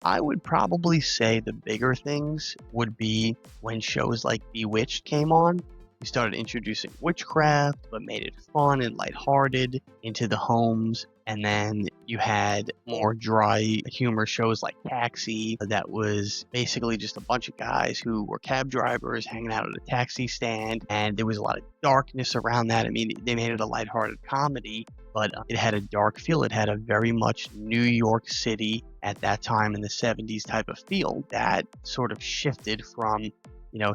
I would probably say the bigger things would be when shows like Bewitched came on. We started introducing witchcraft, but made it fun and lighthearted into the homes. And then you had more dry humor shows like Taxi, that was basically just a bunch of guys who were cab drivers hanging out at a taxi stand. And there was a lot of darkness around that. I mean, they made it a lighthearted comedy, but it had a dark feel. It had a very much New York City at that time in the 70s type of feel that sort of shifted from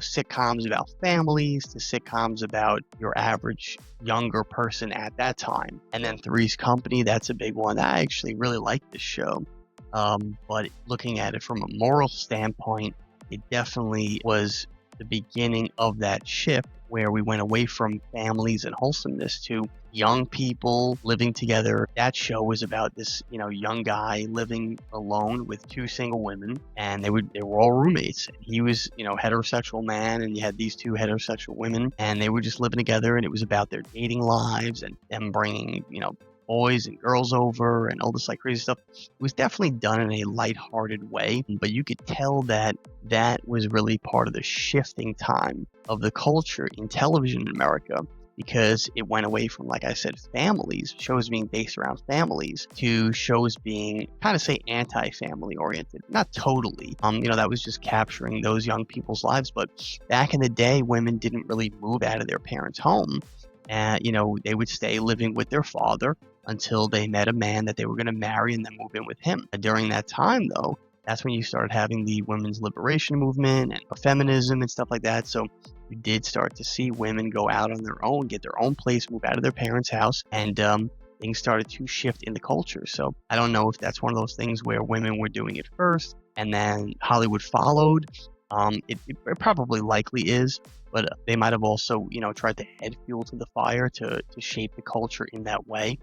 sitcoms about families to sitcoms about your average younger person at that time. And then Three's Company, that's a big one. I actually really like this show. But looking at it from a moral standpoint, it definitely was the beginning of that shift where we went away from families and wholesomeness to young people living together. That show was about this, young guy living alone with two single women, and they were all roommates. He was, heterosexual man, and you had these two heterosexual women, and they were just living together, and it was about their dating lives and them bringing, boys and girls over and all this like crazy stuff. It was definitely done in a lighthearted way, but you could tell that that was really part of the shifting time of the culture in television in America, because it went away from, like I said, families, shows being based around families, to shows being kind of say anti-family oriented. Not totally. That was just capturing those young people's lives. But back in the day, women didn't really move out of their parents' home. And, they would stay living with their father until they met a man that they were going to marry and then move in with him. And during that time, though, that's when you started having the women's liberation movement and feminism and stuff like that. So you did start to see women go out on their own, get their own place, move out of their parents' house, and things started to shift in the culture. So I don't know if that's one of those things where women were doing it first and then Hollywood followed. It probably likely is, but they might have also, tried to add fuel to the fire to shape the culture in that way.